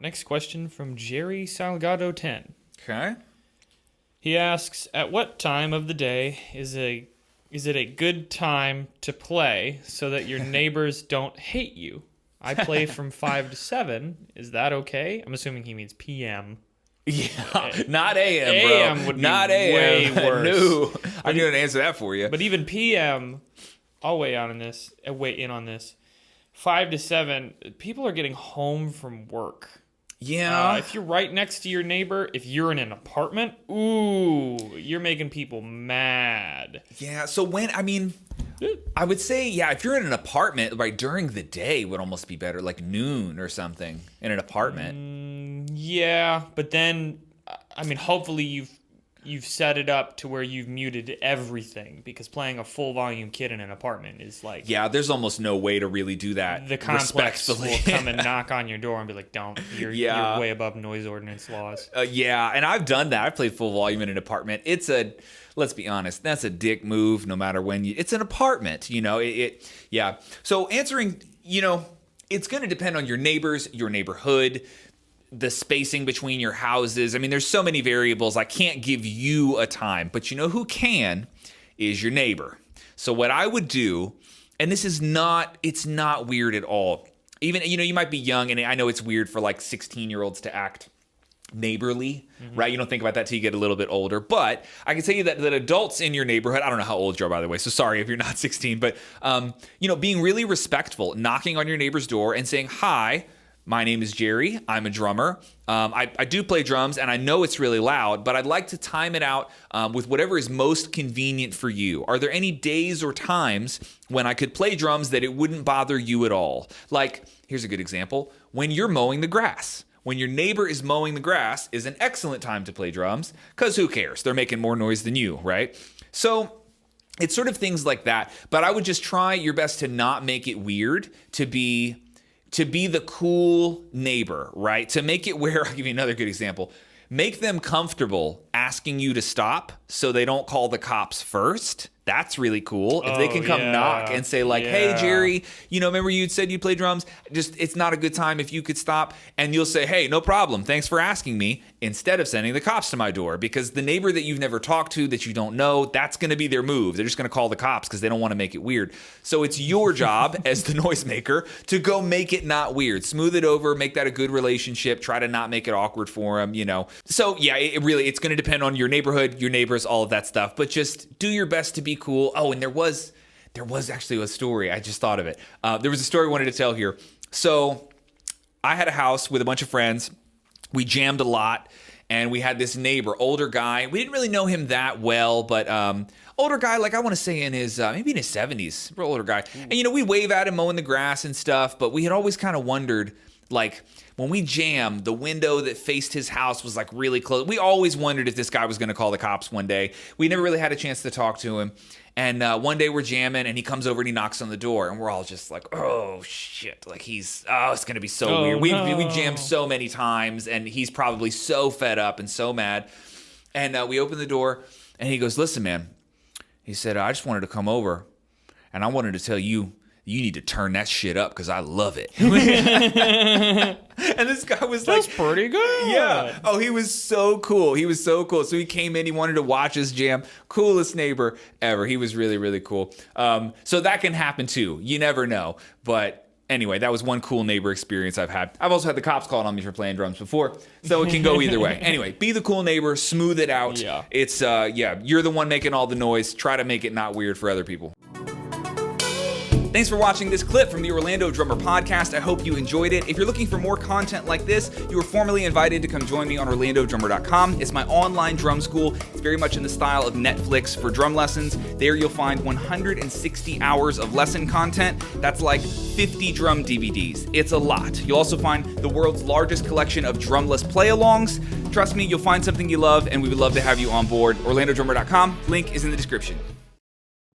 Next question from Jerry Salgado 10. Okay. He asks, at what time of the day is it a good time to play so that your neighbors don't hate you? I play from 5 to 7. Is that okay? I'm assuming he means PM. Yeah, not AM, bro. AM would be not way AM. worse. No, I'm going to answer that for you. But even PM, I'll weigh in on this. 5 to 7, people are getting home from work. Yeah. If you're right next to your neighbor, if you're in an apartment, ooh, you're making people mad. Yeah, so I would say, if you're in an apartment, right, during the day would almost be better, like noon or something in an apartment. Yeah, but then, hopefully you've set it up to where you've muted everything, because playing a full volume kit in an apartment is like... Yeah, there's almost no way to really do that the complex will respectfully. come and knock on your door and be like, don't, you're way above noise ordinance laws. Yeah, and I've done that. I've played full volume in an apartment. Let's be honest, that's a dick move no matter when it's an apartment, yeah. So answering, it's going to depend on your neighbors, your neighborhood, the spacing between your houses. There's so many variables. I can't give you a time, but who can is your neighbor. So what I would do, and it's not weird at all. Even, you might be young, and I know it's weird for like 16-year-olds to act neighborly, right? You don't think about that till you get a little bit older. But I can tell you that adults in your neighborhood, I don't know how old you are, by the way, so sorry if you're not 16, but, being really respectful, knocking on your neighbor's door and saying, hi, my name is Jerry. I'm a drummer. I do play drums, and I know it's really loud, but I'd like to time it out with whatever is most convenient for you. Are there any days or times when I could play drums that it wouldn't bother you at all? Like, here's a good example. When you're mowing the grass. When your neighbor is mowing the grass is an excellent time to play drums, because who cares? They're making more noise than you, right? So it's sort of things like that. But I would just try your best to not make it weird, to be the cool neighbor, right? To make it where, I'll give you another good example. Make them comfortable asking you to stop so they don't call the cops first. That's really cool. If they can come knock and say like, hey, Jerry, remember you said you play drums? Just, it's not a good time if you could stop. And you'll say, hey, no problem. Thanks for asking me, instead of sending the cops to my door. Because the neighbor that you've never talked to, that you don't know, that's going to be their move. They're just going to call the cops because they don't want to make it weird. So it's your job as the noisemaker to go make it not weird. Smooth it over, make that a good relationship. Try to not make it awkward for them, So yeah, it's going to depend on your neighborhood, your neighbors, all of that stuff. But just do your best to be cool. Oh, and there was actually a story. I just thought of it. There was a story I wanted to tell here. So I had a house with a bunch of friends. We jammed a lot, and we had this neighbor, older guy. We didn't really know him that well, but older guy, like I want to say in his, maybe in his 70s, real older guy. And, we wave at him mowing the grass and stuff, but we had always kind of wondered, like, when we jammed, the window that faced his house was like really close. We always wondered if this guy was going to call the cops one day. We never really had a chance to talk to him. And one day we're jamming, and he comes over and he knocks on the door, and we're all just like, oh shit, like it's going to be so weird. We jammed so many times, and he's probably so fed up and so mad. And we open the door, and he goes, listen, man. He said, I just wanted to come over, and I wanted to tell you, you need to turn that shit up because I love it. And this guy was like... That's pretty good. Yeah. Oh, he was so cool. So he came in. He wanted to watch us jam. Coolest neighbor ever. He was really, really cool. So that can happen too. You never know. But anyway, that was one cool neighbor experience I've had. I've also had the cops called on me for playing drums before. So it can go either way. Anyway, be the cool neighbor. Smooth it out. Yeah. It's, you're the one making all the noise. Try to make it not weird for other people. Thanks for watching this clip from the Orlando Drummer Podcast. I hope you enjoyed it. If you're looking for more content like this, you are formally invited to come join me on orlandodrummer.com. It's my online drum school. It's very much in the style of Netflix for drum lessons. There you'll find 160 hours of lesson content. That's like 50 drum DVDs. It's a lot. You'll also find the world's largest collection of drumless play-alongs. Trust me, you'll find something you love, and we would love to have you on board. orlandodrummer.com. Link is in the description.